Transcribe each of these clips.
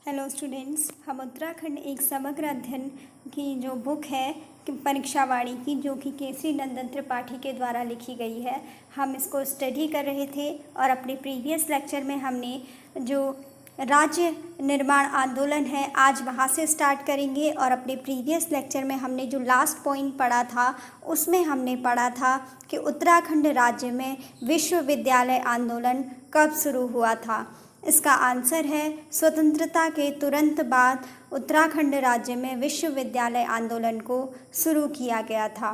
Hello students, हम उत्तराखंड एक समग्र अध्ययन की जो बुक है परीक्षावाणी की, जो कि केसरी नंदन त्रिपाठी के द्वारा लिखी गई है, हम इसको स्टडी कर रहे थे। और अपने प्रीवियस लेक्चर में हमने जो राज्य निर्माण आंदोलन है आज वहाँ से स्टार्ट करेंगे। और अपने प्रीवियस लेक्चर में हमने जो लास्ट पॉइंट पढ़ा था उसमें हमने पढ़ा था कि उत्तराखंड राज्य में विश्वविद्यालय आंदोलन कब शुरू हुआ था। इसका आंसर है स्वतंत्रता के तुरंत बाद उत्तराखंड राज्य में विश्वविद्यालय आंदोलन को शुरू किया गया था।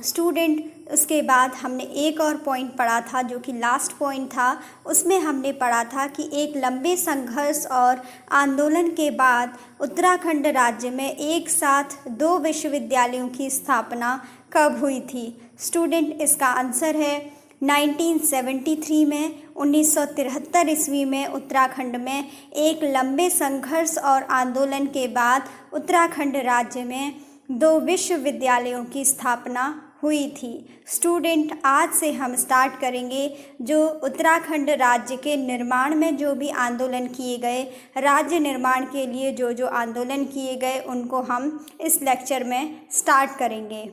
स्टूडेंट, उसके बाद हमने एक और पॉइंट पढ़ा था जो कि लास्ट पॉइंट था। उसमें हमने पढ़ा था कि एक लंबे संघर्ष और आंदोलन के बाद उत्तराखंड राज्य में एक साथ 2 विश्वविद्यालयों की स्थापना कब हुई थी। स्टूडेंट, इसका आंसर है 1973 में। 1973 ईस्वी में उत्तराखंड में एक लंबे संघर्ष और आंदोलन के बाद उत्तराखंड राज्य में 2 विश्वविद्यालयों की स्थापना हुई थी। स्टूडेंट, आज से हम स्टार्ट करेंगे जो उत्तराखंड राज्य के निर्माण में जो भी आंदोलन किए गए, राज्य निर्माण के लिए जो जो आंदोलन किए गए उनको हम इस लेक्चर में स्टार्ट करेंगे।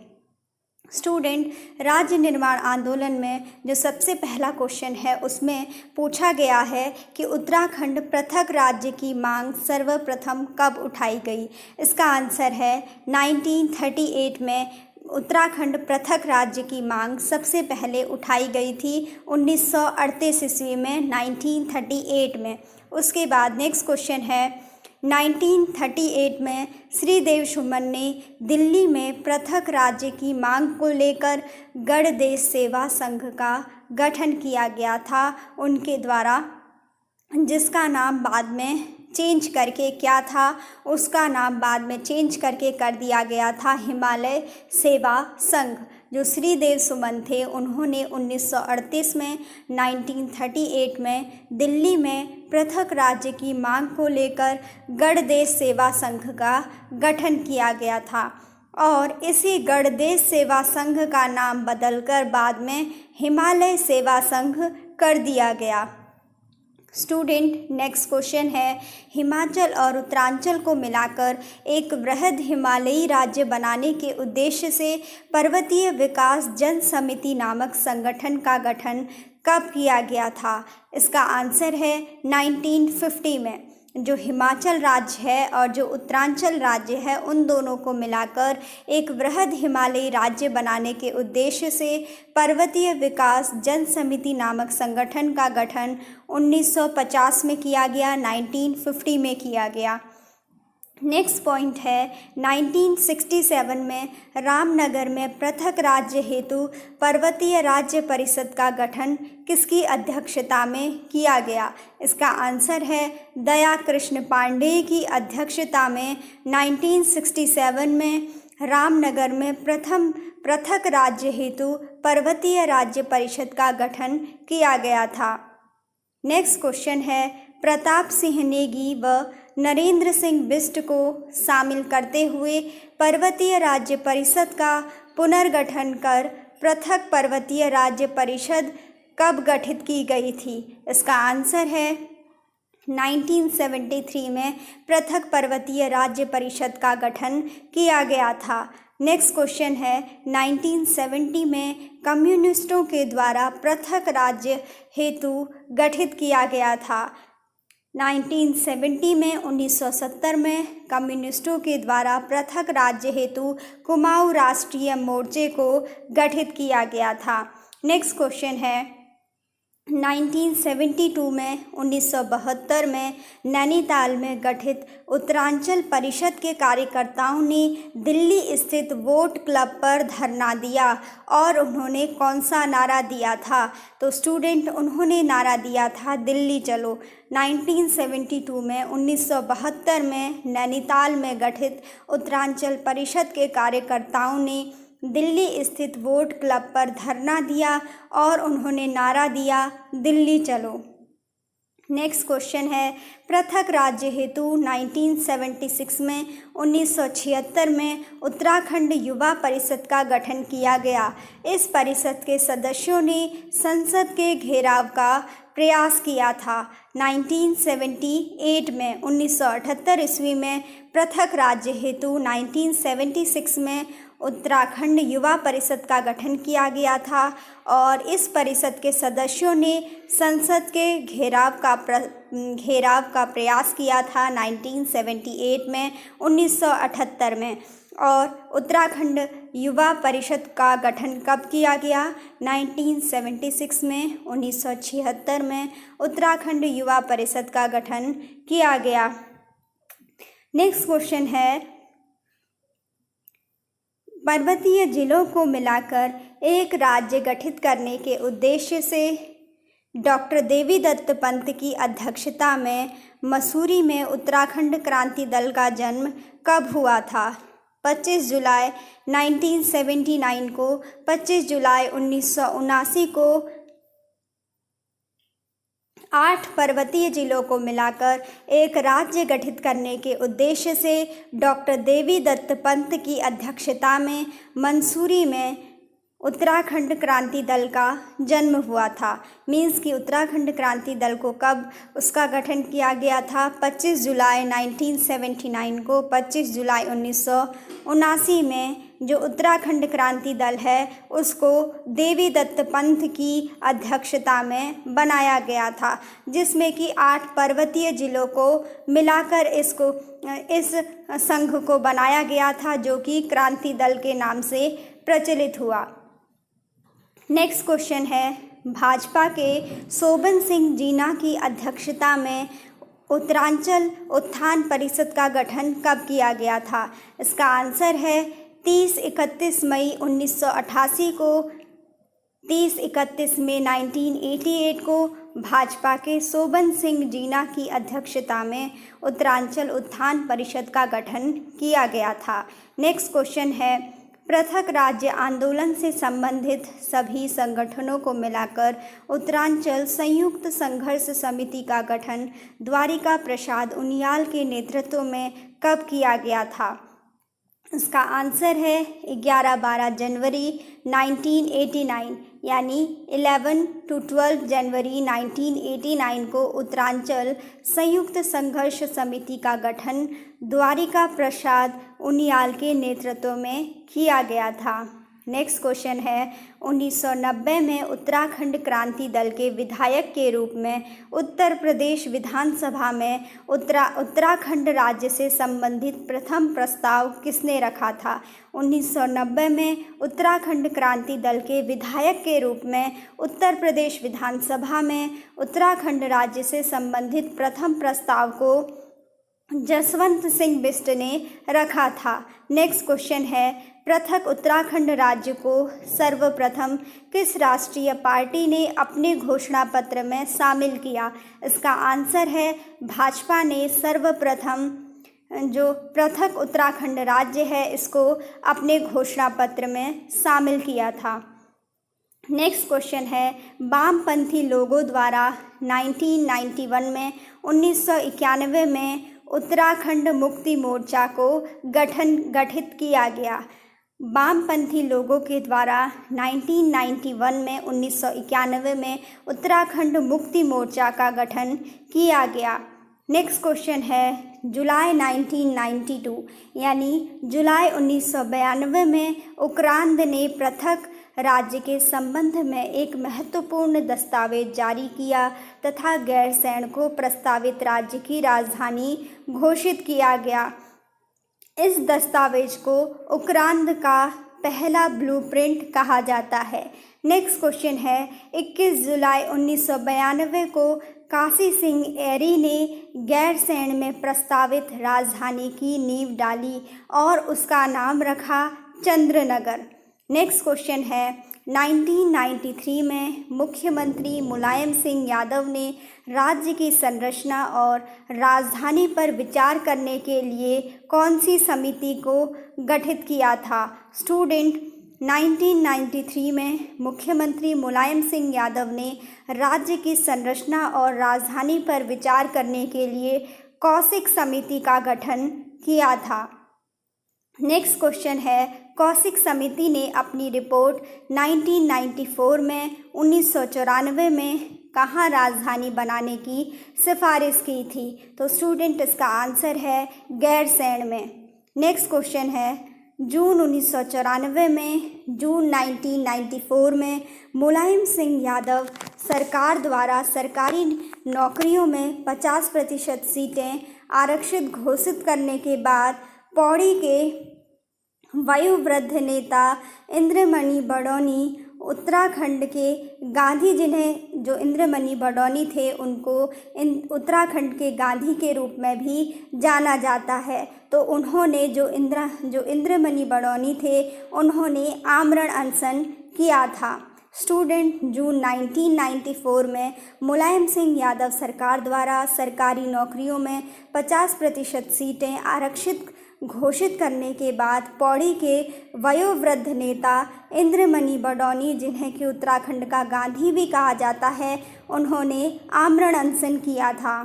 स्टूडेंट, राज्य निर्माण आंदोलन में जो सबसे पहला क्वेश्चन है उसमें पूछा गया है कि उत्तराखंड पृथक राज्य की मांग सर्वप्रथम कब उठाई गई। इसका आंसर है 1938 में उत्तराखंड पृथक राज्य की मांग सबसे पहले उठाई गई थी 1938 ईस्वी में, 1938 में। उसके बाद नेक्स्ट क्वेश्चन है 1938 में श्रीदेव सुमन ने दिल्ली में पृथक राज्य की मांग को लेकर गणदेश सेवा संघ का गठन किया गया था उनके द्वारा, जिसका नाम बाद में चेंज करके क्या था, उसका नाम बाद में चेंज करके कर दिया गया था हिमालय सेवा संघ। जो श्रीदेव सुमन थे उन्होंने 1938 में 1938 में दिल्ली में पृथक राज्य की मांग को लेकर गणदेश सेवा संघ का गठन किया गया था और इसी गणदेश सेवा संघ का नाम बदलकर बाद में हिमालय सेवा संघ कर दिया गया। स्टूडेंट, नेक्स्ट क्वेश्चन है हिमाचल और उत्तरांचल को मिलाकर एक वृहद हिमालयी राज्य बनाने के उद्देश्य से पर्वतीय विकास जन समिति नामक संगठन का गठन कब किया गया था। इसका आंसर है 1950 में। जो हिमाचल राज्य है और जो उत्तरांचल राज्य है उन दोनों को मिलाकर एक वृहद हिमालयी राज्य बनाने के उद्देश्य से पर्वतीय विकास जन समिति नामक संगठन का गठन 1950 में किया गया, 1950 में किया गया। नेक्स्ट पॉइंट है 1967 में रामनगर में पृथक राज्य हेतु पर्वतीय राज्य परिषद का गठन किसकी अध्यक्षता में किया गया। इसका आंसर है दया कृष्ण पांडेय की अध्यक्षता में 1967 में रामनगर में प्रथम पृथक राज्य हेतु पर्वतीय राज्य परिषद का गठन किया गया था। नेक्स्ट क्वेश्चन है प्रताप सिंह नेगी व नरेंद्र सिंह बिष्ट को शामिल करते हुए पर्वतीय राज्य परिषद का पुनर्गठन कर पृथक पर्वतीय राज्य परिषद कब गठित की गई थी। इसका आंसर है 1973 में पृथक पर्वतीय राज्य परिषद का गठन किया गया था। नेक्स्ट क्वेश्चन है 1970 में कम्युनिस्टों के द्वारा पृथक राज्य हेतु गठित किया गया था। 1970 में 1970 में कम्युनिस्टों के द्वारा पृथक राज्य हेतु कुमाऊं राष्ट्रीय मोर्चे को गठित किया गया था। नेक्स्ट क्वेश्चन है 1972 में 1972 में नैनीताल में गठित उत्तरांचल परिषद के कार्यकर्ताओं ने दिल्ली स्थित वोट क्लब पर धरना दिया और उन्होंने कौन सा नारा दिया था। तो स्टूडेंट, उन्होंने नारा दिया था दिल्ली चलो। 1972 में 1972 में नैनीताल में गठित उत्तरांचल परिषद के कार्यकर्ताओं ने दिल्ली स्थित वोट क्लब पर धरना दिया और उन्होंने नारा दिया दिल्ली चलो। नेक्स्ट क्वेश्चन है पृथक राज्य हेतु 1976 में 1976 में उत्तराखंड युवा परिषद का गठन किया गया। इस परिषद के सदस्यों ने संसद के घेराव का प्रयास किया था। 1978 में 1978 ईस्वी में पृथक राज्य हेतु 1976 में उत्तराखंड युवा परिषद का गठन किया गया था और इस परिषद के सदस्यों ने संसद के घेराव का प्रयास किया था 1978 में 1978 में। और उत्तराखंड युवा परिषद का गठन कब किया गया? 1976 में। 1976 में उत्तराखंड युवा परिषद का गठन किया गया। नेक्स्ट क्वेश्चन है, पर्वतीय जिलों को मिलाकर एक राज्य गठित करने के उद्देश्य से डॉक्टर देवीदत्त पंत की अध्यक्षता में मसूरी में उत्तराखंड क्रांति दल का जन्म कब हुआ था? 25 जुलाई 1979 को, 25 जुलाई 1979 को 8 पर्वतीय जिलों को मिलाकर एक राज्य गठित करने के उद्देश्य से डॉक्टर देवीदत्त पंत की अध्यक्षता में मंसूरी में उत्तराखंड क्रांति दल का जन्म हुआ था। मीन्स कि उत्तराखंड क्रांति दल को कब उसका गठन किया गया था? 25 जुलाई 1979 को। 25 जुलाई 1979 में जो उत्तराखंड क्रांति दल है उसको देवीदत्त पंत की अध्यक्षता में बनाया गया था, जिसमें कि 8 पर्वतीय जिलों को मिलाकर इस संघ को बनाया गया था, जो कि क्रांति दल के नाम से प्रचलित हुआ। नेक्स्ट क्वेश्चन है, भाजपा के शोभन सिंह जीना की अध्यक्षता में उत्तरांचल उत्थान परिषद का गठन कब किया गया था? इसका आंसर है 30-31 मई 1988 को। 30-31 मई 1988 को भाजपा के शोभन सिंह जीना की अध्यक्षता में उत्तरांचल उत्थान परिषद का गठन किया गया था। नेक्स्ट क्वेश्चन है, पृथक राज्य आंदोलन से संबंधित सभी संगठनों को मिलाकर उत्तरांचल संयुक्त संघर्ष समिति का गठन द्वारिका प्रसाद उनियाल के नेतृत्व में कब किया गया था? इसका आंसर है 11-12 जनवरी 1989, यानी 11-12 जनवरी 1989 को उत्तरांचल संयुक्त संघर्ष समिति का गठन द्वारिका प्रसाद उनियाल के नेतृत्व में किया गया था। नेक्स्ट क्वेश्चन है, 1990 में उत्तराखंड क्रांति दल के विधायक के रूप में उत्तर प्रदेश विधानसभा में उत्तराखंड राज्य से संबंधित प्रथम प्रस्ताव किसने रखा था? 1990 में उत्तराखंड क्रांति दल के विधायक के रूप में उत्तर प्रदेश विधानसभा में उत्तराखंड राज्य से संबंधित प्रथम प्रस्ताव को जसवंत सिंह बिष्ट ने रखा था। नेक्स्ट क्वेश्चन है, पृथक उत्तराखंड राज्य को सर्वप्रथम किस राष्ट्रीय पार्टी ने अपने घोषणा पत्र में शामिल किया? इसका आंसर है भाजपा ने सर्वप्रथम जो पृथक उत्तराखंड राज्य है इसको अपने घोषणा पत्र में शामिल किया था। नेक्स्ट क्वेश्चन है, वामपंथी लोगों द्वारा 1991 में 1991 में उत्तराखंड मुक्ति मोर्चा को गठित किया गया। वामपंथी लोगों के द्वारा 1991 में 1991 में उत्तराखंड मुक्ति मोर्चा का गठन किया गया। नेक्स्ट क्वेश्चन है, जुलाई 1992 यानी जुलाई 1992 में उक्रांद ने पृथक राज्य के संबंध में एक महत्वपूर्ण दस्तावेज जारी किया तथा गैरसैंण को प्रस्तावित राज्य की राजधानी घोषित किया गया। इस दस्तावेज को उक्रांद का पहला ब्लूप्रिंट कहा जाता है। नेक्स्ट क्वेश्चन है, 21 जुलाई 1992 को काशी सिंह एरी ने गैरसैंण में प्रस्तावित राजधानी की नींव डाली और उसका नाम रखा चंद्रनगर। नेक्स्ट क्वेश्चन है, 1993 में मुख्यमंत्री मुलायम सिंह यादव ने राज्य की संरचना और राजधानी पर विचार करने के लिए कौन सी समिति को गठित किया था? स्टूडेंट, 1993 में मुख्यमंत्री मुलायम सिंह यादव ने राज्य की संरचना और राजधानी पर विचार करने के लिए कौशिक समिति का गठन किया था। नेक्स्ट क्वेश्चन है, कौशिक समिति ने अपनी रिपोर्ट 1994 में 1994 में कहाँ राजधानी बनाने की सिफारिश की थी? तो स्टूडेंट इसका आंसर है गैरसैंण में। नेक्स्ट क्वेश्चन है, जून 1994 में, जून 1994 में मुलायम सिंह यादव सरकार द्वारा सरकारी नौकरियों में 50% सीटें आरक्षित घोषित करने के बाद पौड़ी के वयोवृद्ध नेता इंद्रमणि बडौनी उत्तराखंड के गांधी, जिन्हें जो इंद्रमणि बडौनी थे उनको उत्तराखंड के गांधी के रूप में भी जाना जाता है। तो उन्होंने जो इंद्रमणि बडौनी थे उन्होंने आमरण अनशन किया था। स्टूडेंट, जून 1994 में मुलायम सिंह यादव सरकार द्वारा सरकारी नौकरियों में 50% सीटें आरक्षित घोषित करने के बाद पौड़ी के वयोवृद्ध नेता इंद्रमणि बडौनी, जिन्हें कि उत्तराखंड का गांधी भी कहा जाता है, उन्होंने आमरण अनशन किया था।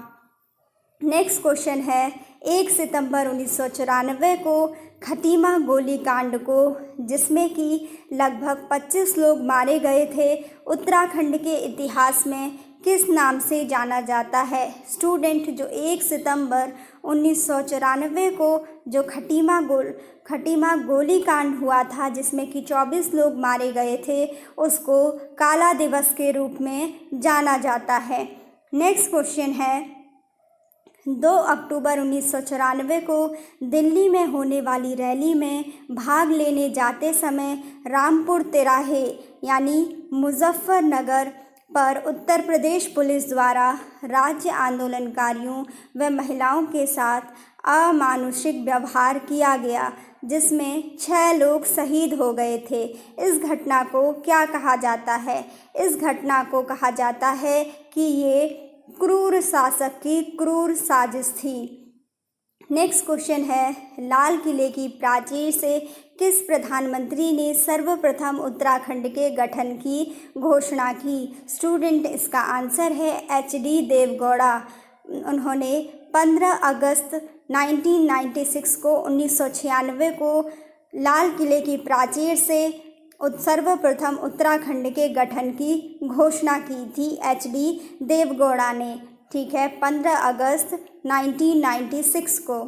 नेक्स्ट क्वेश्चन है, 1 सितंबर 1994 को खटीमा गोलीकांड को, जिसमें कि लगभग 25 लोग मारे गए थे, उत्तराखंड के इतिहास में किस नाम से जाना जाता है? स्टूडेंट, जो 1 सितंबर 1994 को जो खटीमा गोलीकांड हुआ था, जिसमें कि 24 लोग मारे गए थे, उसको काला दिवस के रूप में जाना जाता है। नेक्स्ट क्वेश्चन है, 2 अक्टूबर 1994 को दिल्ली में होने वाली रैली में भाग लेने जाते समय रामपुर तिराहे यानी मुजफ्फरनगर पर उत्तर प्रदेश पुलिस द्वारा राज्य आंदोलनकारियों व महिलाओं के साथ अमानुषिक व्यवहार किया गया, जिसमें 6 लोग शहीद हो गए थे। इस घटना को क्या कहा जाता है? इस घटना को कहा जाता है कि ये क्रूर शासक की क्रूर साजिश थी। नेक्स्ट क्वेश्चन है, लाल किले की प्राचीर से किस प्रधानमंत्री ने सर्वप्रथम उत्तराखंड के गठन की घोषणा की? स्टूडेंट, इसका आंसर है HD देवगौड़ा। उन्होंने 15 अगस्त 1996 को 1996 को लाल किले की प्राचीर से सर्वप्रथम उत्तराखंड के गठन की घोषणा की थी HD देवगौड़ा ने। ठीक है, 15 अगस्त 1996 को।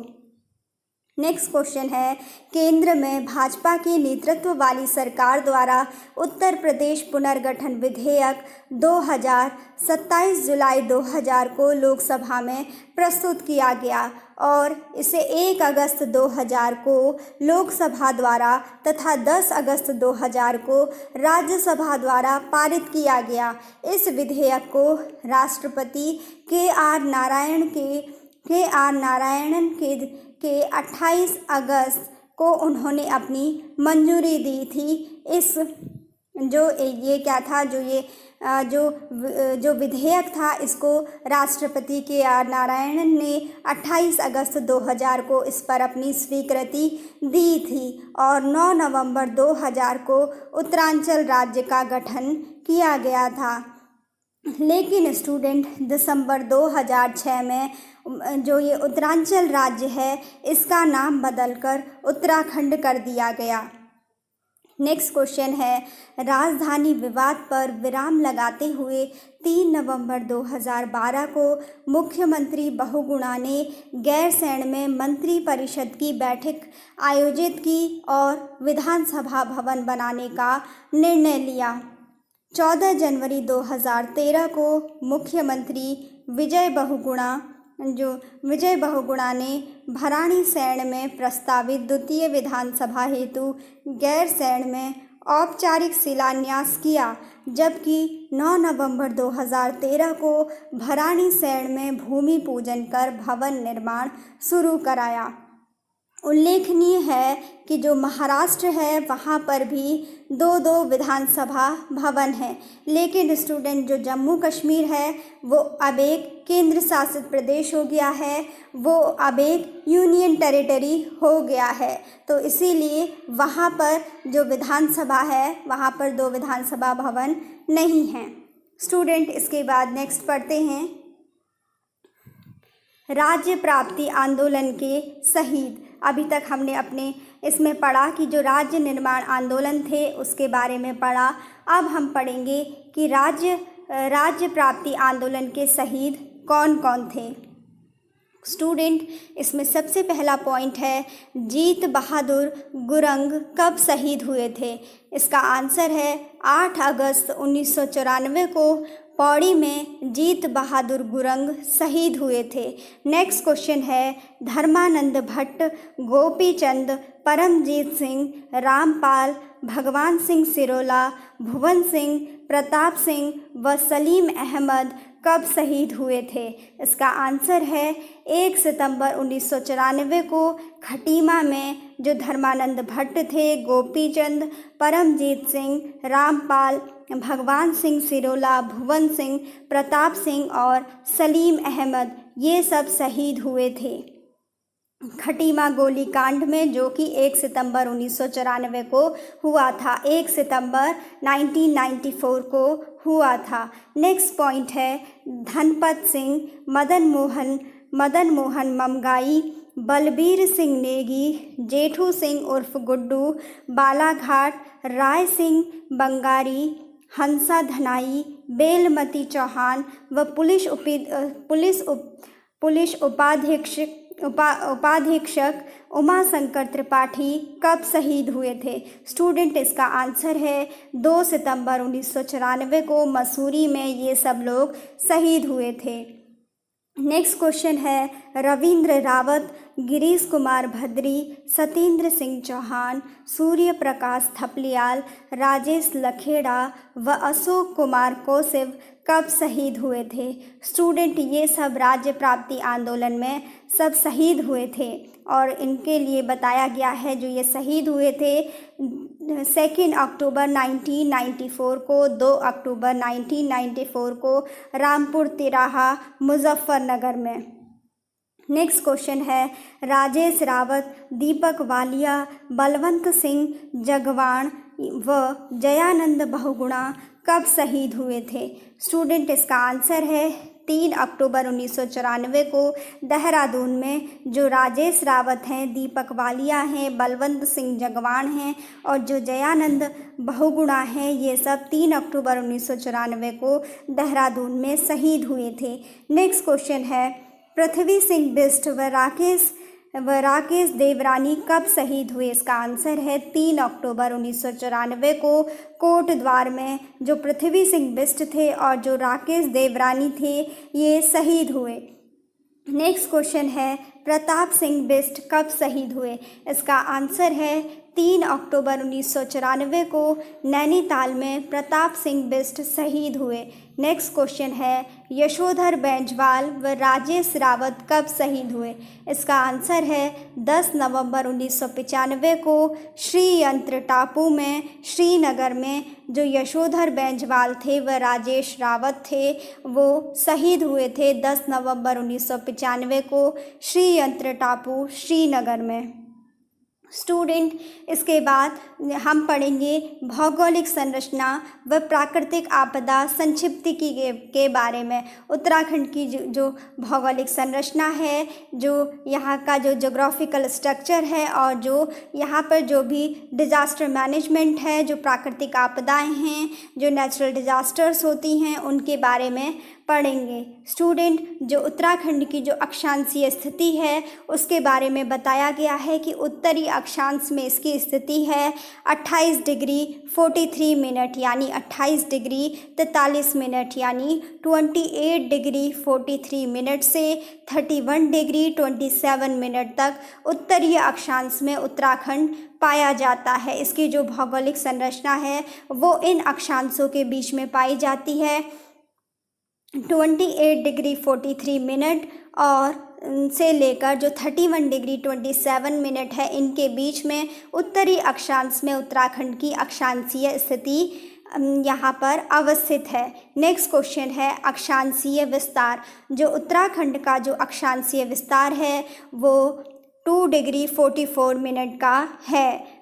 नेक्स्ट क्वेश्चन है, केंद्र में भाजपा के नेतृत्व वाली सरकार द्वारा उत्तर प्रदेश पुनर्गठन विधेयक 2000 27 जुलाई 2000 को लोकसभा में प्रस्तुत किया गया और इसे 1 अगस्त 2000 को लोकसभा द्वारा तथा 10 अगस्त 2000 को राज्यसभा द्वारा पारित किया गया। इस विधेयक को राष्ट्रपति के.आर. नारायणन के 28 अगस्त को उन्होंने अपनी मंजूरी दी थी। इस जो विधेयक था, इसको राष्ट्रपति के.आर. नारायणन ने 28 अगस्त 2000 को इस पर अपनी स्वीकृति दी थी और 9 नवंबर 2000 को उत्तरांचल राज्य का गठन किया गया था। लेकिन स्टूडेंट, दिसंबर 2006 में जो ये उत्तरांचल राज्य है, इसका नाम बदलकर उत्तराखंड कर दिया गया। नेक्स्ट क्वेश्चन है, राजधानी विवाद पर विराम लगाते हुए 3 नवंबर 2012 को मुख्यमंत्री बहुगुणा ने गैरसैंण में मंत्री परिषद की बैठक आयोजित की और विधानसभा भवन बनाने का निर्णय लिया। 14 जनवरी 2013 को मुख्यमंत्री विजय बहुगुणा ने भराड़ीसैंण में प्रस्तावित द्वितीय विधानसभा हेतु गैरसैंण में औपचारिक शिलान्यास किया, जबकि 9 नवंबर 2013 को भराड़ीसैंण में भूमि पूजन कर भवन निर्माण शुरू कराया। उल्लेखनीय है कि जो महाराष्ट्र है वहाँ पर भी 2 विधानसभा भवन हैं, लेकिन स्टूडेंट, जो जम्मू कश्मीर है वो अब एक केंद्र शासित प्रदेश हो गया है, वो अब एक यूनियन टेरिटरी हो गया है। तो इसीलिए वहाँ पर जो विधानसभा है वहाँ पर 2 विधानसभा भवन नहीं हैं। स्टूडेंट, इसके बाद नेक्स्ट पढ़ते हैं, राज्य प्राप्ति आंदोलन के शहीद। अभी तक हमने अपने इसमें पढ़ा कि जो राज्य निर्माण आंदोलन थे उसके बारे में पढ़ा। अब हम पढ़ेंगे कि राज्य राज्य प्राप्ति आंदोलन के शहीद कौन कौन थे? स्टूडेंट, इसमें सबसे पहला पॉइंट है जीत बहादुर गुरंग कब शहीद हुए थे? इसका आंसर है 8 अगस्त 1994 को पौड़ी में जीत बहादुर गुरंग शहीद हुए थे। नेक्स्ट क्वेश्चन है धर्मानंद भट्ट, गोपी चंद, परमजीत सिंह, रामपाल, भगवान सिंह सिरोला, भुवन सिंह, प्रताप सिंह व सलीम अहमद कब शहीद हुए थे? इसका आंसर है 1 सितंबर 1994 को खटीमा में जो धर्मानंद भट्ट थे, गोपी चंद, परमजीत सिंह, रामपाल, भगवान सिंह सिरोला, भुवन सिंह, प्रताप सिंह और सलीम अहमद ये सब शहीद हुए थे खटीमा गोलीकांड में, जो कि 1 सितंबर 1994 को हुआ था। 1 सितंबर 1994 को हुआ था। नेक्स्ट पॉइंट है धनपत सिंह, मदन मोहन ममगाई, बलबीर सिंह नेगी, जेठू सिंह उर्फ गुड्डू, बालाघाट, राय सिंह बंगारी, हंसा धनाई, बेलमती चौहान व पुलिस उपाधीक्षक उमाशंकर त्रिपाठी कब शहीद हुए थे? स्टूडेंट, इसका आंसर है 2 सितंबर 1994 को मसूरी में ये सब लोग शहीद हुए थे। नेक्स्ट क्वेश्चन है रविंद्र रावत, गिरीश कुमार भद्री, सत्येंद्र सिंह चौहान, सूर्य प्रकाश थपलियाल, राजेश लखेड़ा व अशोक कुमार कौशिक कब शहीद हुए थे? स्टूडेंट, ये सब राज्य प्राप्ति आंदोलन में सब शहीद हुए थे और इनके लिए बताया गया है जो ये शहीद हुए थे 2 अक्टूबर 1994 को, 2 अक्टूबर 1994 को रामपुर तिराहा मुजफ्फरनगर में। नेक्स्ट क्वेश्चन है राजेश रावत, दीपक वालिया, बलवंत सिंह जगवाण व जयानंद बहुगुणा कब शहीद हुए थे? स्टूडेंट, इसका आंसर है 3 अक्टूबर 1994 को देहरादून में। जो राजेश रावत हैं, दीपक वालिया हैं, बलवंत सिंह जगवाण हैं और जो जयानंद बहुगुणा हैं, ये सब 3 अक्टूबर 1994 को देहरादून में शहीद हुए थे। नेक्स्ट क्वेश्चन है पृथ्वी सिंह बिष्ट व राकेश देवरानी कब शहीद हुए? इसका आंसर है 3 अक्टूबर 1994 को कोट द्वार में जो पृथ्वी सिंह बिष्ट थे और जो राकेश देवरानी थे ये शहीद हुए। नेक्स्ट क्वेश्चन है प्रताप सिंह बिष्ट कब शहीद हुए? इसका आंसर है 3 अक्टूबर 1994 को नैनीताल में प्रताप सिंह बिष्ट शहीद हुए। नेक्स्ट क्वेश्चन है यशोधर बैंजवाल व राजेश रावत कब शहीद हुए? इसका आंसर है 10 नवंबर 1995 को श्रीयंत्र टापू में श्रीनगर में जो यशोधर बैंजवाल थे व राजेश रावत थे वो शहीद हुए थे 10 नवंबर 1995 को श्रीयंत्र टापू श्रीनगर में। स्टूडेंट, इसके बाद हम पढ़ेंगे भौगोलिक संरचना व प्राकृतिक आपदा संक्षिप्त के बारे में। उत्तराखंड की जो भौगोलिक संरचना है, जो यहाँ का जो ज्योग्राफिकल स्ट्रक्चर है और जो यहाँ पर जो भी डिज़ास्टर मैनेजमेंट है, जो प्राकृतिक आपदाएं हैं, जो नेचुरल डिज़ास्टर्स होती हैं, उनके बारे में पढ़ेंगे। स्टूडेंट, जो उत्तराखंड की जो अक्षांशीय स्थिति है उसके बारे में बताया गया है कि उत्तरी अक्षांश में इसकी स्थिति है 28 डिग्री 43 मिनट यानी 28 डिग्री 43 मिनट यानी 28 डिग्री 43 मिनट से 31 डिग्री 27 मिनट तक उत्तरीय अक्षांश में उत्तराखंड पाया जाता है। इसकी जो भौगोलिक संरचना है वो इन अक्षांशों के बीच में पाई जाती है। 28 डिग्री 43 मिनट और से लेकर जो 31 डिग्री 27 मिनट है, इनके बीच में उत्तरी अक्षांश में उत्तराखंड की अक्षांशीय स्थिति यहाँ पर अवस्थित है। नेक्स्ट क्वेश्चन है अक्षांशीय विस्तार। जो उत्तराखंड का जो अक्षांशीय विस्तार है वो 2 डिग्री 44 मिनट का है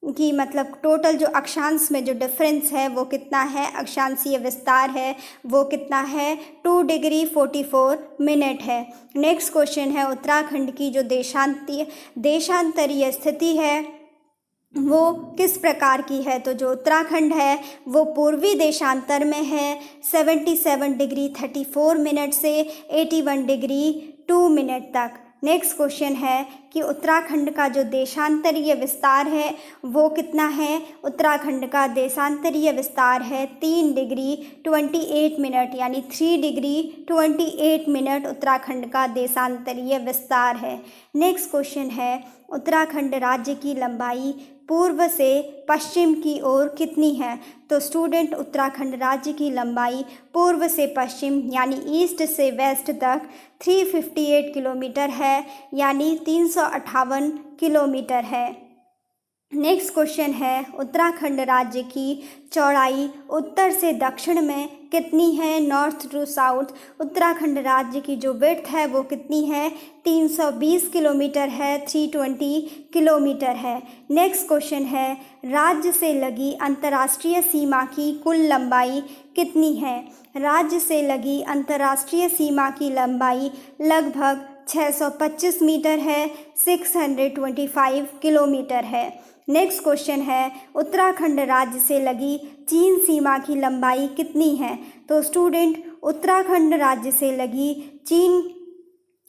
कि मतलब टोटल जो अक्षांश में जो डिफरेंस है वो कितना है, अक्षांशीय विस्तार है वो कितना है, 2 डिग्री 44 मिनट है। नेक्स्ट क्वेश्चन है उत्तराखंड की जो देशांतरीय स्थिति है वो किस प्रकार की है? तो जो उत्तराखंड है वो पूर्वी देशांतर में है, 77 डिग्री 34 मिनट से 81 डिग्री 2 मिनट तक। नेक्स्ट क्वेश्चन है कि उत्तराखंड का जो देशांतरीय विस्तार है वो कितना है? उत्तराखंड का देशांतरीय विस्तार है 3 डिग्री 28 मिनट, यानी 3 डिग्री 28 मिनट उत्तराखंड का देशांतरीय विस्तार है। नेक्स्ट क्वेश्चन है उत्तराखंड राज्य की लंबाई पूर्व से पश्चिम की ओर कितनी है? तो स्टूडेंट, उत्तराखंड राज्य की लंबाई पूर्व से पश्चिम यानी ईस्ट से वेस्ट तक 358 किलोमीटर है, यानी 358 किलोमीटर है। नेक्स्ट क्वेश्चन है उत्तराखंड राज्य की चौड़ाई उत्तर से दक्षिण में कितनी है? नॉर्थ टू साउथ उत्तराखंड राज्य की जो विड्थ है वो कितनी है? 320 किलोमीटर है, 320 किलोमीटर है। नेक्स्ट क्वेश्चन है राज्य से लगी अंतर्राष्ट्रीय सीमा की कुल लंबाई कितनी है? राज्य से लगी अंतर्राष्ट्रीय सीमा की लंबाई लगभग 625 मीटर है, 625 किलोमीटर है। नेक्स्ट क्वेश्चन है उत्तराखंड राज्य से लगी चीन सीमा की लंबाई कितनी है? तो स्टूडेंट, उत्तराखंड राज्य से लगी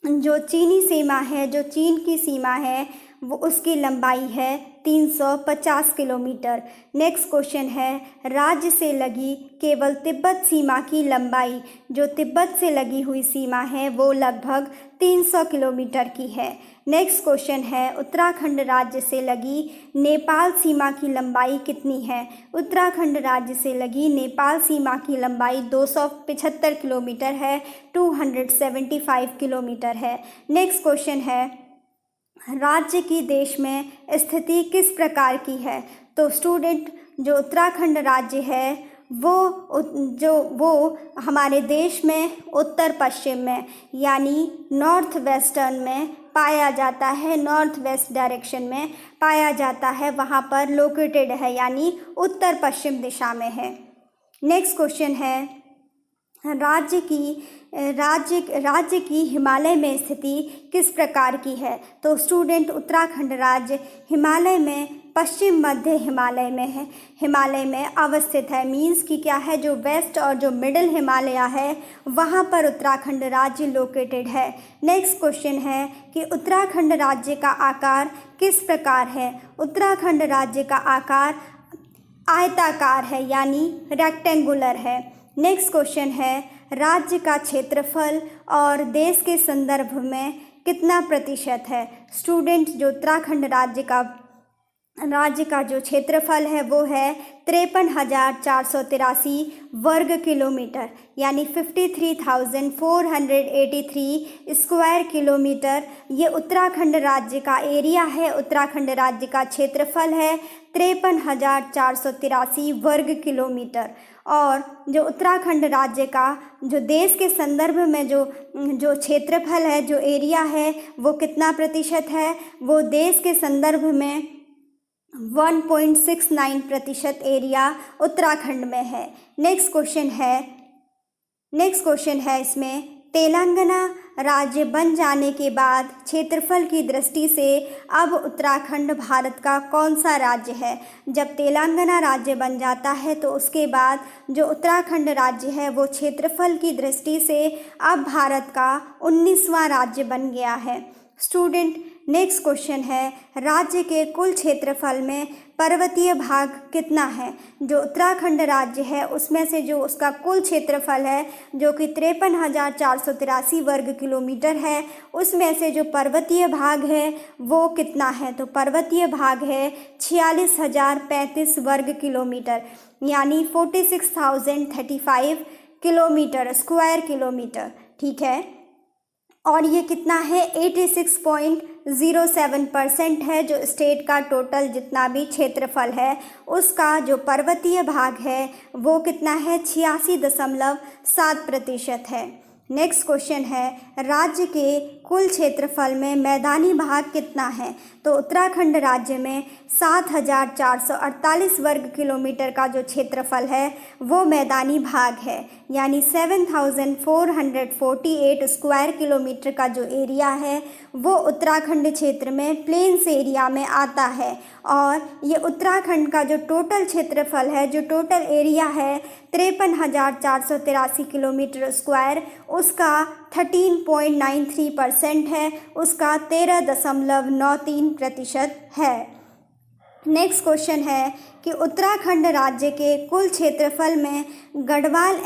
जो चीनी सीमा है, जो चीन की सीमा है वो उसकी लंबाई है 350 किलोमीटर। नेक्स्ट क्वेश्चन है राज्य से लगी केवल तिब्बत सीमा की लंबाई, जो तिब्बत से लगी हुई सीमा है वो लगभग 300 किलोमीटर की है। नेक्स्ट क्वेश्चन है उत्तराखंड राज्य से लगी नेपाल सीमा की लंबाई कितनी है? उत्तराखंड राज्य से लगी नेपाल सीमा की लंबाई 275 किलोमीटर है, 275 किलोमीटर है। नेक्स्ट क्वेश्चन है राज्य की देश में स्थिति किस प्रकार की है? तो स्टूडेंट, जो उत्तराखंड राज्य है वो हमारे देश में उत्तर पश्चिम में यानी नॉर्थ वेस्टर्न में पाया जाता है, नॉर्थ वेस्ट डायरेक्शन में पाया जाता है, वहाँ पर लोकेटेड है, यानी उत्तर पश्चिम दिशा में है। नेक्स्ट क्वेश्चन है राज्य की हिमालय में स्थिति किस प्रकार की है? तो स्टूडेंट, उत्तराखंड राज्य हिमालय में पश्चिम मध्य हिमालय में है, हिमालय में अवस्थित है। मीन्स कि क्या है, जो वेस्ट और जो मिडिल हिमालय है वहाँ पर उत्तराखंड राज्य लोकेटेड है। नेक्स्ट क्वेश्चन है कि उत्तराखंड राज्य का आकार किस प्रकार है? उत्तराखंड राज्य का आकार आयताकार है, यानी रेक्टेंगुलर है। नेक्स्ट क्वेश्चन है राज्य का क्षेत्रफल और देश के संदर्भ में कितना प्रतिशत है? स्टूडेंट, जो उत्तराखंड राज्य का जो क्षेत्रफल है वो है 53,483 वर्ग किलोमीटर, यानी 53,483 स्क्वायर किलोमीटर। ये उत्तराखंड राज्य का एरिया है, उत्तराखंड राज्य का क्षेत्रफल है 53,483 वर्ग किलोमीटर। और जो उत्तराखंड राज्य का जो देश के संदर्भ में जो क्षेत्रफल है, जो एरिया है, वो कितना प्रतिशत है? वो देश के संदर्भ में 1.69% एरिया उत्तराखंड में है। नेक्स्ट क्वेश्चन है इसमें तेलंगाना राज्य बन जाने के बाद क्षेत्रफल की दृष्टि से अब उत्तराखंड भारत का कौन सा राज्य है? जब तेलंगाना राज्य बन जाता है तो उसके बाद जो उत्तराखंड राज्य है वो क्षेत्रफल की दृष्टि से अब भारत का 19वां राज्य बन गया है। स्टूडेंट, नेक्स्ट क्वेश्चन है राज्य के कुल क्षेत्रफल में पर्वतीय भाग कितना है? जो उत्तराखंड राज्य है उसमें से जो उसका कुल क्षेत्रफल है जो कि 53,483 वर्ग किलोमीटर है, उसमें से जो पर्वतीय भाग है वो कितना है? तो पर्वतीय भाग है 46,035 वर्ग किलोमीटर, यानी 46,035 किलोमीटर स्क्वायर किलोमीटर। ठीक है, और ये कितना है? 86.07% है जो स्टेट का टोटल जितना भी क्षेत्रफल है उसका जो पर्वतीय भाग है वो कितना है? 86.7% है। नेक्स्ट क्वेश्चन है राज्य के कुल क्षेत्रफल में मैदानी भाग कितना है? तो उत्तराखंड राज्य में 7,448 वर्ग किलोमीटर का जो क्षेत्रफल है वो मैदानी भाग है, यानी 7,448 स्क्वायर किलोमीटर का जो एरिया है वो उत्तराखंड क्षेत्र में प्लेन्स एरिया में आता है। और ये उत्तराखंड का जो टोटल क्षेत्रफल है, जो टोटल एरिया है 53,483 किलोमीटर स्क्वायर, उसका 13.93% है, उसका 13.93% है। नेक्स्ट क्वेश्चन है कि उत्तराखंड राज्य के कुल क्षेत्रफल में गढ़वाल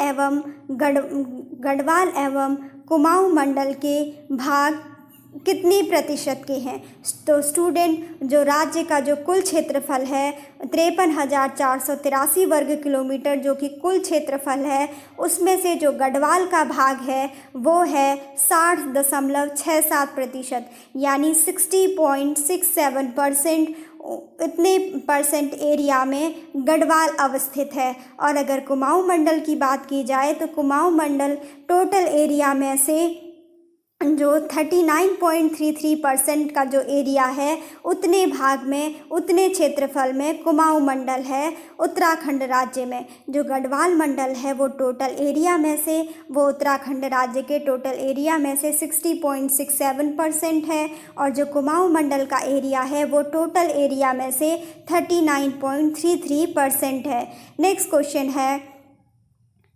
एवं कुमाऊं मंडल के भाग कितनी प्रतिशत के हैं? तो स्टूडेंट, जो राज्य का जो कुल क्षेत्रफल है 53,483 वर्ग किलोमीटर जो कि कुल क्षेत्रफल है, उसमें से जो गढ़वाल का भाग है वो है 60.67%, यानी 60.67%। इतने परसेंट एरिया में गढ़वाल अवस्थित है। और अगर कुमाऊं मंडल की बात की जाए तो कुमाऊं मंडल टोटल एरिया में से जो 39.33% का जो एरिया है, उतने भाग में, उतने क्षेत्रफल में कुमाऊं मंडल है उत्तराखंड राज्य में। जो गढ़वाल मंडल है वो टोटल एरिया में से, वो उत्तराखंड राज्य के टोटल एरिया में से 60.67% है, और जो कुमाऊं मंडल का एरिया है वो टोटल एरिया में से 39.33% है। नेक्स्ट क्वेश्चन है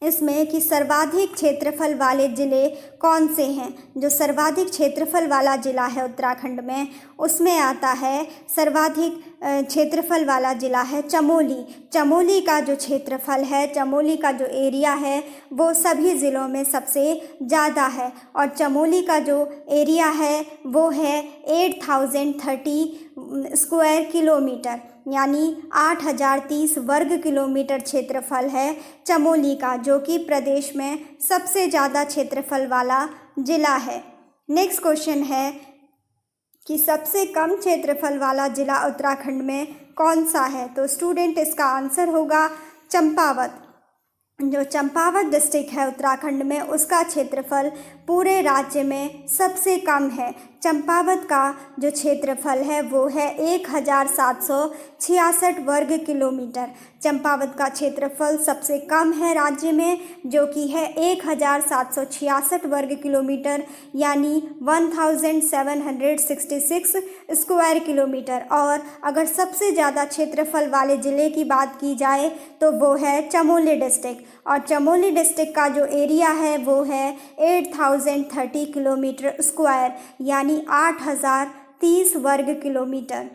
इसमें कि सर्वाधिक क्षेत्रफल वाले ज़िले कौन से हैं? जो सर्वाधिक क्षेत्रफल वाला ज़िला है उत्तराखंड में, उसमें आता है सर्वाधिक क्षेत्रफल वाला ज़िला है चमोली। चमोली का जो क्षेत्रफल है, चमोली का जो एरिया है वो सभी ज़िलों में सबसे ज़्यादा है, और चमोली का जो एरिया है वो है 8,030 स्क्वायर किलोमीटर, यानी 8,030 वर्ग किलोमीटर क्षेत्रफल है चमोली का, जो कि प्रदेश में सबसे ज़्यादा क्षेत्रफल वाला ज़िला है। नेक्स्ट क्वेश्चन है कि सबसे कम क्षेत्रफल वाला ज़िला उत्तराखंड में कौन सा है? तो स्टूडेंट, इसका आंसर होगा चंपावत। जो चंपावत डिस्ट्रिक्ट है उत्तराखंड में, उसका क्षेत्रफल पूरे राज्य में सबसे कम है। चंपावत का जो क्षेत्रफल है वो है 1,766 वर्ग किलोमीटर। चंपावत का क्षेत्रफल सबसे कम है राज्य में, जो कि है 1,766 वर्ग किलोमीटर, यानी 1,766 स्क्वायर किलोमीटर। और अगर सबसे ज़्यादा क्षेत्रफल वाले ज़िले की बात की जाए तो वो है चमोली डिस्ट्रिक्ट, और चमोली डिस्ट्रिक्ट का जो एरिया है वो है 8,030 किलोमीटर स्क्वायर, यानी 8,030 वर्ग किलोमीटर।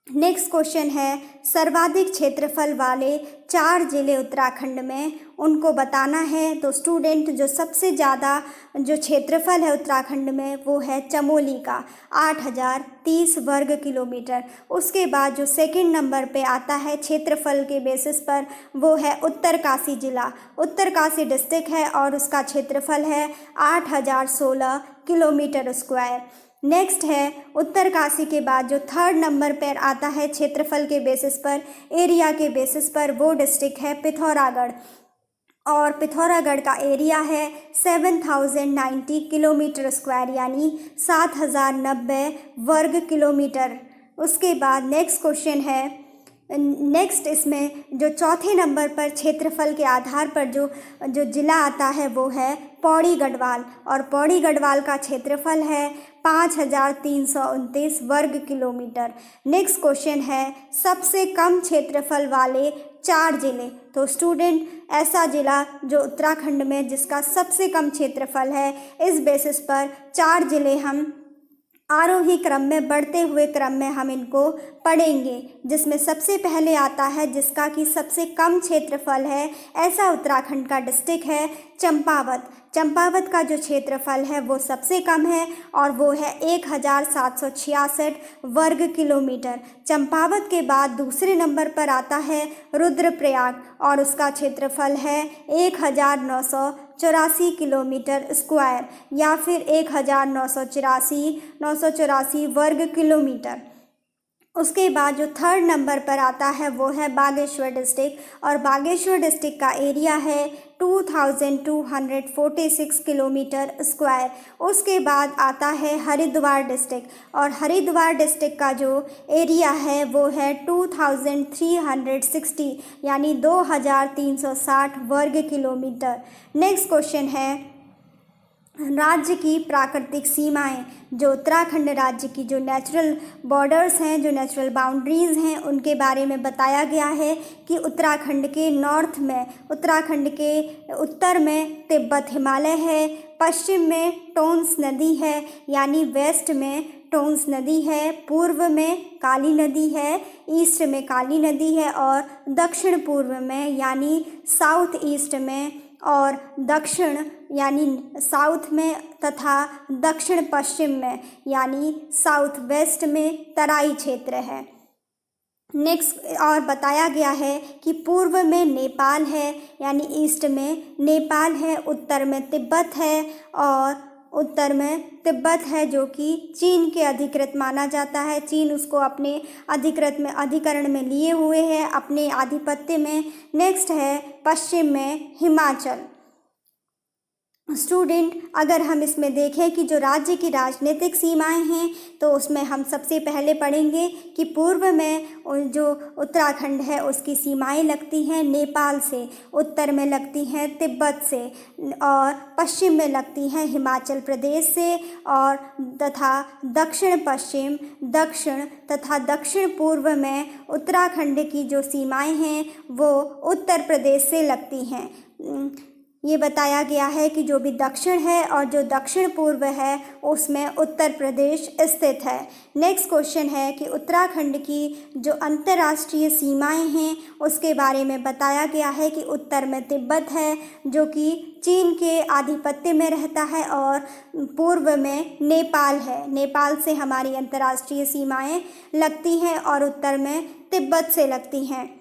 नेक्स्ट क्वेश्चन है सर्वाधिक क्षेत्रफल वाले 4 ज़िले उत्तराखंड में, उनको बताना है। तो स्टूडेंट, जो सबसे ज़्यादा जो क्षेत्रफल है उत्तराखंड में वो है चमोली का 8,030 वर्ग किलोमीटर। उसके बाद जो सेकंड नंबर पे आता है क्षेत्रफल के बेसिस पर वो है उत्तरकाशी ज़िला। उत्तरकाशी डिस्ट्रिक्ट है और उसका क्षेत्रफल है 8,016 किलोमीटर स्क्वायर। नेक्स्ट है उत्तरकाशी के बाद जो थर्ड नंबर पर आता है क्षेत्रफल के बेसिस पर, एरिया के बेसिस पर, वो डिस्ट्रिक्ट है पिथौरागढ़, और पिथौरागढ़ का एरिया है 7,090 किलोमीटर स्क्वायर, यानी 7,090 वर्ग किलोमीटर। उसके बाद नेक्स्ट क्वेश्चन है, नेक्स्ट इसमें जो चौथे नंबर पर क्षेत्रफल के आधार पर जो ज़िला आता है वो है पौड़ी गढ़वाल, और पौड़ी गढ़वाल का क्षेत्रफल है 5,329 वर्ग किलोमीटर। नेक्स्ट क्वेश्चन है सबसे कम क्षेत्रफल वाले 4 ज़िले। तो स्टूडेंट, ऐसा ज़िला जो उत्तराखंड में जिसका सबसे कम क्षेत्रफल है, इस बेसिस पर 4 ज़िले हम आरोही क्रम में, बढ़ते हुए क्रम में हम इनको पढ़ेंगे, जिसमें सबसे पहले आता है जिसका कि सबसे कम क्षेत्रफल है, ऐसा उत्तराखंड का डिस्ट्रिक्ट है चंपावत। चंपावत का जो क्षेत्रफल है वो सबसे कम है और वो है 1,766 वर्ग किलोमीटर। चंपावत के बाद दूसरे नंबर पर आता है रुद्रप्रयाग, और उसका क्षेत्रफल है 1,984 किलोमीटर स्क्वायर, या फिर 1,984 वर्ग किलोमीटर। उसके बाद जो थर्ड नंबर पर आता है वो है बागेश्वर डिस्ट्रिक्ट, और बागेश्वर डिस्ट्रिक्ट का एरिया है 2246 किलोमीटर स्क्वायर। उसके बाद आता है हरिद्वार डिस्ट्रिक्ट, और हरिद्वार डिस्ट्रिक्ट का जो एरिया है वो है 2360 यानी 2360 वर्ग किलोमीटर। नेक्स्ट क्वेश्चन है राज्य की प्राकृतिक सीमाएं। जो उत्तराखंड राज्य की जो नेचुरल बॉर्डर्स हैं, जो नेचुरल बाउंड्रीज़ हैं, उनके बारे में बताया गया है कि उत्तराखंड के नॉर्थ में, उत्तराखंड के उत्तर में तिब्बत हिमालय है, पश्चिम में टोंस नदी है यानी वेस्ट में टोंस नदी है, पूर्व में काली नदी है, ईस्ट में काली नदी है, और दक्षिण पूर्व में यानी साउथ ईस्ट में और दक्षिण यानी साउथ में तथा दक्षिण पश्चिम में यानी साउथ वेस्ट में तराई क्षेत्र है। नेक्स्ट और बताया गया है कि पूर्व में नेपाल है यानी ईस्ट में नेपाल है, उत्तर में तिब्बत है, और उत्तर में तिब्बत है जो कि चीन के अधिकृत माना जाता है। चीन उसको अपने अधिकरण में लिए हुए है, अपने आधिपत्य में। नेक्स्ट है पश्चिम में हिमाचल। स्टूडेंट, अगर हम इसमें देखें कि जो राज्य की राजनीतिक सीमाएं हैं तो उसमें हम सबसे पहले पढ़ेंगे कि पूर्व में जो उत्तराखंड है उसकी सीमाएं लगती हैं नेपाल से, उत्तर में लगती हैं तिब्बत से, और पश्चिम में लगती हैं हिमाचल प्रदेश से, और तथा दक्षिण पश्चिम, दक्षिण तथा दक्षिण पूर्व में उत्तराखंड की जो सीमाएं हैं वो उत्तर प्रदेश से लगती हैं। ये बताया गया है कि जो भी दक्षिण है और जो दक्षिण पूर्व है उसमें उत्तर प्रदेश स्थित है। नेक्स्ट क्वेश्चन है कि उत्तराखंड की जो अंतर्राष्ट्रीय सीमाएं हैं उसके बारे में बताया गया है कि उत्तर में तिब्बत है जो कि चीन के आधिपत्य में रहता है, और पूर्व में नेपाल है, नेपाल से हमारी अंतर्राष्ट्रीय सीमाएं लगती हैं, और उत्तर में तिब्बत से लगती हैं।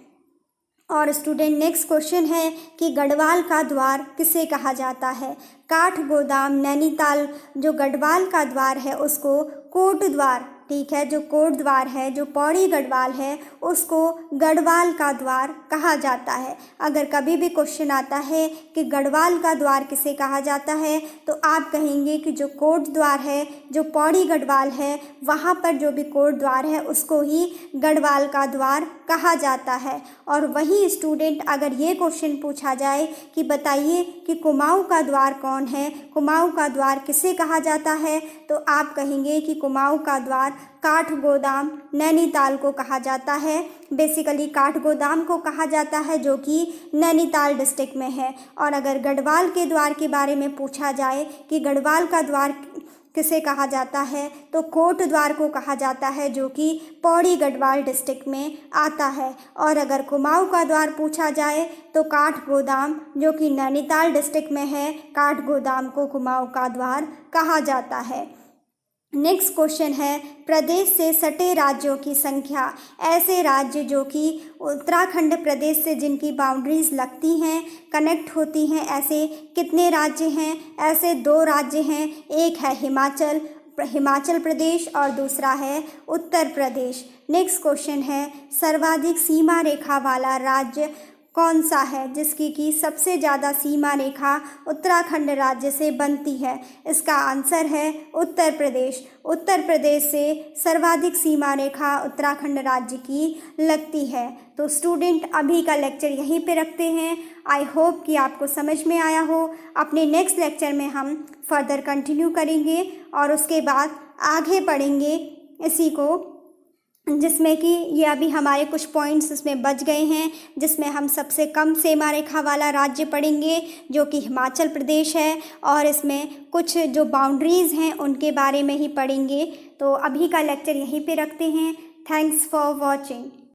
और स्टूडेंट, नेक्स्ट क्वेश्चन है कि गढ़वाल का द्वार किसे कहा जाता है। काठगोदाम नैनीताल जो गढ़वाल का द्वार है उसको कोट द्वार, ठीक है, जो कोट द्वार है, जो पौड़ी गढ़वाल है उसको गढ़वाल का द्वार कहा जाता है। अगर कभी भी क्वेश्चन आता है कि गढ़वाल का द्वार किसे कहा जाता है तो आप कहेंगे कि जो कोट द्वार है, जो पौड़ी गढ़वाल है, वहाँ पर जो भी कोट द्वार है उसको ही गढ़वाल का द्वार कहा जाता है। और वही स्टूडेंट, अगर ये क्वेश्चन पूछा जाए कि बताइए कि कुमाऊँ का द्वार कौन है, कुमाऊँ का द्वार किसे कहा जाता है, तो आप कहेंगे कि कुमाऊँ का द्वार काठगोदाम नैनीताल को कहा जाता है। बेसिकली काठगोदाम को कहा जाता है जो कि नैनीताल डिस्ट्रिक्ट में है। और अगर गढ़वाल के द्वार के बारे में पूछा जाए कि गढ़वाल का द्वार किसे कहा जाता है तो कोट द्वार को कहा जाता है जो कि पौड़ी गढ़वाल डिस्ट्रिक्ट में आता है। और अगर कुमाऊँ का द्वार पूछा जाए तो काठगोदाम जो कि नैनीताल डिस्ट्रिक्ट में है, काठगोदाम को कुमाऊँ का द्वार कहा जाता है। नेक्स्ट क्वेश्चन है प्रदेश से सटे राज्यों की संख्या। ऐसे राज्य जो कि उत्तराखंड प्रदेश से जिनकी बाउंड्रीज लगती हैं, कनेक्ट होती हैं, ऐसे कितने राज्य हैं? ऐसे 2 राज्य हैं, एक है हिमाचल प्रदेश और दूसरा है उत्तर प्रदेश। नेक्स्ट क्वेश्चन है सर्वाधिक सीमा रेखा वाला राज्य कौन सा है जिसकी कि सबसे ज़्यादा सीमा रेखा उत्तराखंड राज्य से बनती है? इसका आंसर है उत्तर प्रदेश। उत्तर प्रदेश से सर्वाधिक सीमा रेखा उत्तराखंड राज्य की लगती है। तो स्टूडेंट, अभी का लेक्चर यहीं पे रखते हैं। आई होप कि आपको समझ में आया हो। अपने नेक्स्ट लेक्चर में हम फर्दर कंटिन्यू करेंगे और उसके बाद आगे पढ़ेंगे इसी को, जिसमें कि ये अभी हमारे कुछ पॉइंट्स इसमें बच गए हैं, जिसमें हम सबसे कम सीमा रेखा वाला राज्य पढ़ेंगे जो कि हिमाचल प्रदेश है, और इसमें कुछ जो बाउंड्रीज़ हैं उनके बारे में ही पढ़ेंगे। तो अभी का लेक्चर यहीं पे रखते हैं। Thanks for watching.